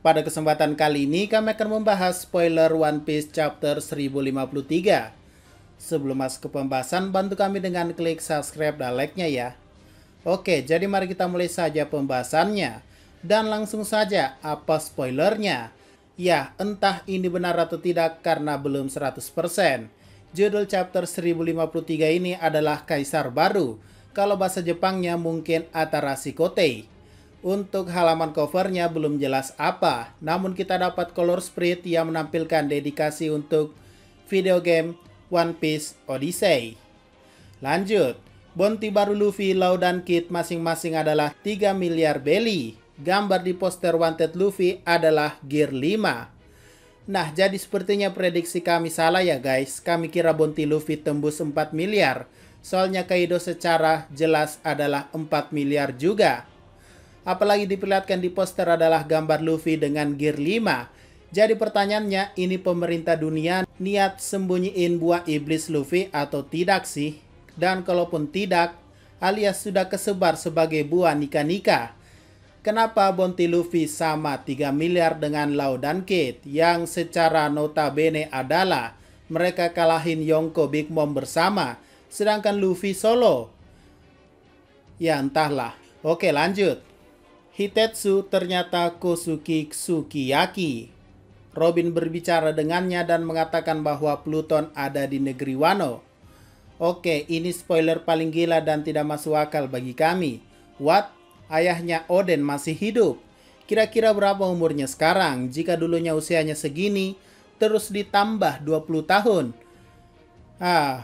Pada kesempatan kali ini kami akan membahas spoiler One Piece chapter 1053. Sebelum masuk ke pembahasan, bantu kami dengan klik subscribe dan like-nya ya. Oke, jadi mari kita mulai saja pembahasannya. Dan langsung saja, apa spoilernya? Ya, entah ini benar atau tidak karena belum 100%. Judul chapter 1053 ini adalah Kaisar Baru. Kalau bahasa Jepangnya mungkin Atarashi Kotei. Untuk halaman covernya belum jelas apa, namun kita dapat color spread yang menampilkan dedikasi untuk video game One Piece Odyssey. Lanjut, bounty baru Luffy, Law, dan Kid masing-masing adalah 3 miliar belly. Gambar di poster Wanted Luffy adalah Gear 5. Nah, jadi sepertinya prediksi kami salah ya guys. Kami kira bounty Luffy tembus 4 miliar. Soalnya Kaido secara jelas adalah 4 miliar juga. Apalagi diperlihatkan di poster adalah gambar Luffy dengan Gear 5. Jadi pertanyaannya, ini pemerintah dunia niat sembunyiin buah iblis Luffy atau tidak sih? Dan kalaupun tidak, alias sudah kesebar sebagai buah Nika-Nika. Kenapa bounty Luffy sama 3 miliar dengan Law dan Kid yang secara notabene adalah mereka kalahin Yonko Big Mom bersama, sedangkan Luffy solo? Ya entahlah. Oke, lanjut. Hitetsu ternyata Kosuke Sukiyaki. Robin berbicara dengannya dan mengatakan bahwa Pluton ada di negeri Wano. Oke, ini spoiler paling gila dan tidak masuk akal bagi kami. What? Ayahnya Oden masih hidup? Kira-kira berapa umurnya sekarang? Jika dulunya usianya segini, terus ditambah 20 tahun.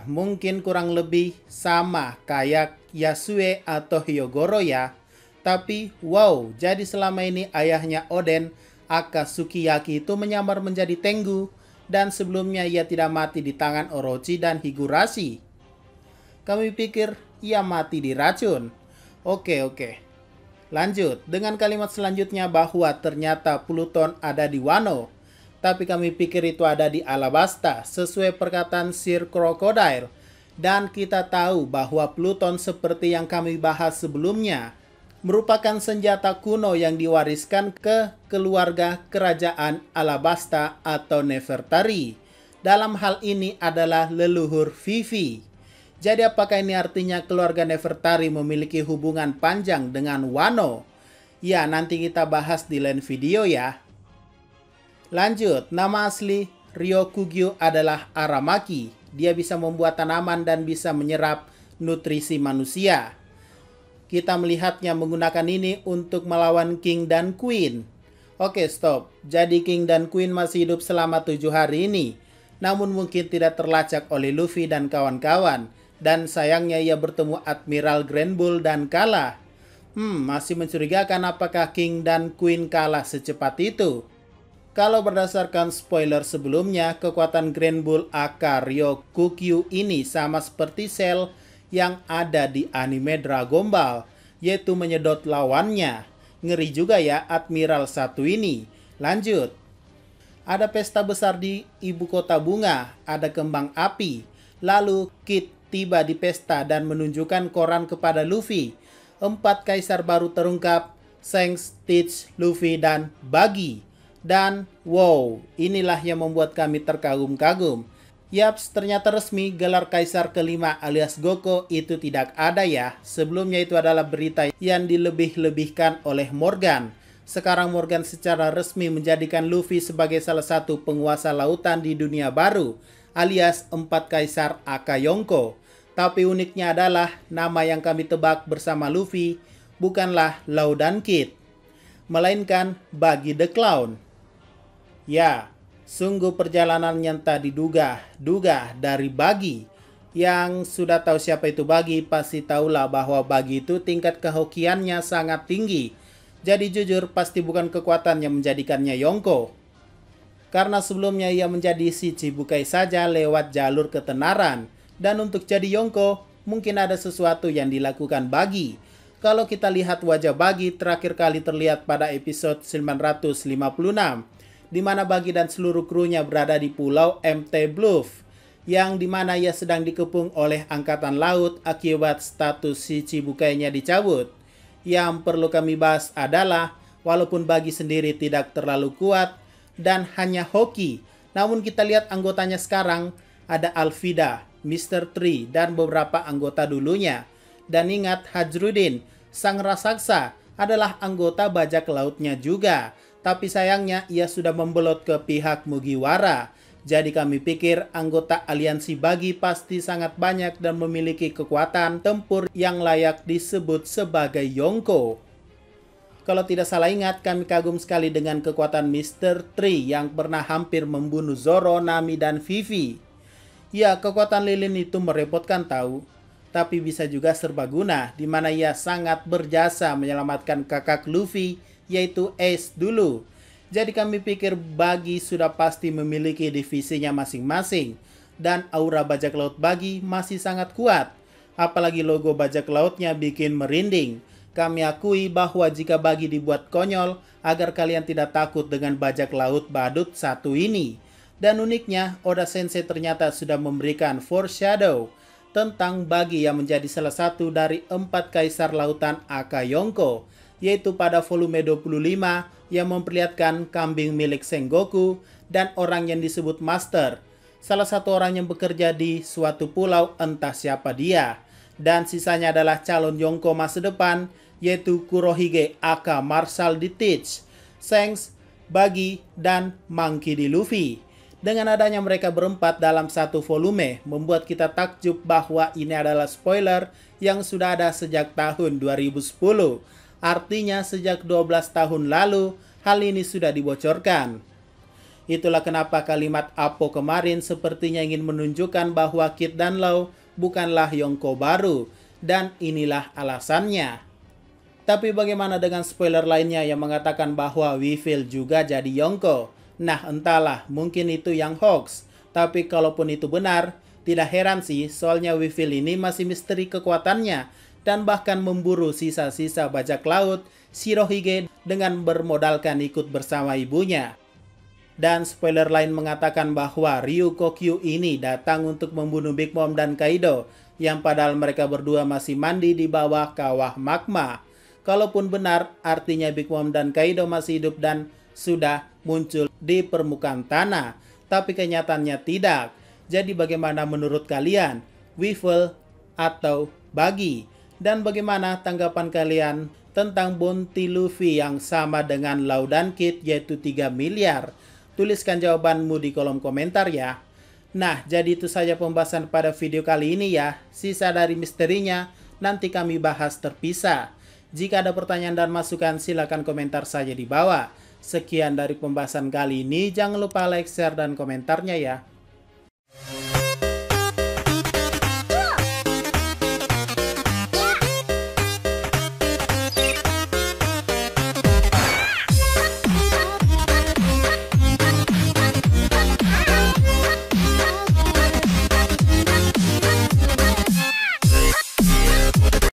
Mungkin kurang lebih sama kayak Yasue atau Hyogoro ya. Tapi, wow, jadi selama ini ayahnya Oden, Aka Sukiyaki itu menyamar menjadi Tengu, dan sebelumnya ia tidak mati di tangan Orochi dan Higurashi. Kami pikir ia mati diracun. Oke. Lanjut, dengan kalimat selanjutnya bahwa ternyata Pluton ada di Wano. Tapi kami pikir itu ada di Alabasta, sesuai perkataan Sir Crocodile. Dan kita tahu bahwa Pluton seperti yang kami bahas sebelumnya, merupakan senjata kuno yang diwariskan ke keluarga kerajaan Alabasta atau Nefertari. Dalam hal ini adalah leluhur Vivi. Jadi apakah ini artinya keluarga Nefertari memiliki hubungan panjang dengan Wano? Ya, nanti kita bahas di lain video ya. Lanjut, nama asli Ryokugyu adalah Aramaki. Dia bisa membuat tanaman dan bisa menyerap nutrisi manusia. Kita melihatnya menggunakan ini untuk melawan King dan Queen. Oke, stop. Jadi King dan Queen masih hidup selama 7 hari ini. Namun mungkin tidak terlacak oleh Luffy dan kawan-kawan. Dan sayangnya ia bertemu Admiral Grand Bull dan kalah. Masih mencurigakan apakah King dan Queen kalah secepat itu. Kalau berdasarkan spoiler sebelumnya, kekuatan Grand Bull aka Ryokugyu ini sama seperti Cell yang ada di anime Dragon Ball, yaitu menyedot lawannya. Ngeri juga ya Admiral satu ini. Lanjut. Ada pesta besar di ibu kota bunga, ada kembang api. Lalu Kid tiba di pesta dan menunjukkan koran kepada Luffy. 4 kaisar baru terungkap, Shanks, Stitch, Luffy, dan Buggy. Dan wow, inilah yang membuat kami terkagum-kagum. Yaps, ternyata resmi gelar Kaisar kelima alias Goko itu tidak ada ya. Sebelumnya itu adalah berita yang dilebih-lebihkan oleh Morgan. Sekarang Morgan secara resmi menjadikan Luffy sebagai salah satu penguasa lautan di dunia baru, alias 4 Kaisar aka Yonko. Tapi uniknya adalah nama yang kami tebak bersama Luffy bukanlah Law dan Kid, melainkan Buggy the Clown. Ya, sungguh perjalanan yang tak diduga dari Buggy. Yang sudah tahu siapa itu Buggy pasti tahulah bahwa Buggy itu tingkat kehokiannya sangat tinggi. Jadi jujur pasti bukan kekuatan yang menjadikannya Yonko. Karena sebelumnya ia menjadi si Chibukai saja lewat jalur ketenaran. Dan untuk jadi Yonko mungkin ada sesuatu yang dilakukan Buggy. Kalau kita lihat wajah Buggy terakhir kali terlihat pada episode 956. Di mana Buggy dan seluruh krunya berada di pulau MT Bluff, yang dimana ia sedang dikepung oleh angkatan laut akibat status si Chibukainya dicabut. Yang perlu kami bahas adalah walaupun Buggy sendiri tidak terlalu kuat dan hanya hoki. Namun kita lihat anggotanya sekarang, ada Alvida, Mr. Tree, dan beberapa anggota dulunya. Dan ingat, Hajrudin, sang raksasa, adalah anggota bajak lautnya juga. Tapi sayangnya ia sudah membelot ke pihak Mugiwara. Jadi kami pikir anggota aliansi Buggy pasti sangat banyak dan memiliki kekuatan tempur yang layak disebut sebagai Yonko. Kalau tidak salah ingat, kami kagum sekali dengan kekuatan Mr. Tree yang pernah hampir membunuh Zoro, Nami, dan Vivi. Ya, kekuatan lilin itu merepotkan tahu, tapi bisa juga serbaguna, di mana ia sangat berjasa menyelamatkan kakak Luffy, yaitu Ace dulu. Jadi kami pikir Buggy sudah pasti memiliki divisinya masing-masing, dan aura bajak laut Buggy masih sangat kuat. Apalagi logo bajak lautnya bikin merinding. Kami akui bahwa jika Buggy dibuat konyol, agar kalian tidak takut dengan bajak laut badut satu ini. Dan uniknya, Oda Sensei ternyata sudah memberikan foreshadow tentang Buggy yang menjadi salah satu dari 4 kaisar lautan Aka Yonko, yaitu pada volume 25 yang memperlihatkan kambing milik Sengoku dan orang yang disebut Master. Salah satu orang yang bekerja di suatu pulau, entah siapa dia. Dan sisanya adalah calon Yonko masa depan, yaitu Kurohige aka Marshal di Teach, Shanks, Buggy, dan Monkey D. Luffy. Dengan adanya mereka berempat dalam satu volume, membuat kita takjub bahwa ini adalah spoiler yang sudah ada sejak tahun 2010. Artinya sejak 12 tahun lalu, hal ini sudah dibocorkan. Itulah kenapa kalimat Apo kemarin sepertinya ingin menunjukkan bahwa Kid dan Law bukanlah Yonko baru, dan inilah alasannya. Tapi bagaimana dengan spoiler lainnya yang mengatakan bahwa Weevil juga jadi Yonko? Nah, entahlah, mungkin itu yang hoax. Tapi kalaupun itu benar, tidak heran sih, soalnya Weevil ini masih misteri kekuatannya, dan bahkan memburu sisa-sisa bajak laut Shirohige dengan bermodalkan ikut bersama ibunya. Dan spoiler lain mengatakan bahwa Ryukokyu ini datang untuk membunuh Big Mom dan Kaido, yang padahal mereka berdua masih mandi di bawah kawah magma. Kalaupun benar, artinya Big Mom dan Kaido masih hidup dan sudah muncul di permukaan tanah. Tapi kenyataannya tidak. Jadi bagaimana menurut kalian? Weevil atau Buggy? Dan bagaimana tanggapan kalian tentang bounty Luffy yang sama dengan Law dan Kid, yaitu 3 miliar? Tuliskan jawabanmu di kolom komentar ya. Nah, jadi itu saja pembahasan pada video kali ini ya. Sisa dari misterinya nanti kami bahas terpisah. Jika ada pertanyaan dan masukan, silakan komentar saja di bawah. Sekian dari pembahasan kali ini, jangan lupa like, share, dan komentarnya ya.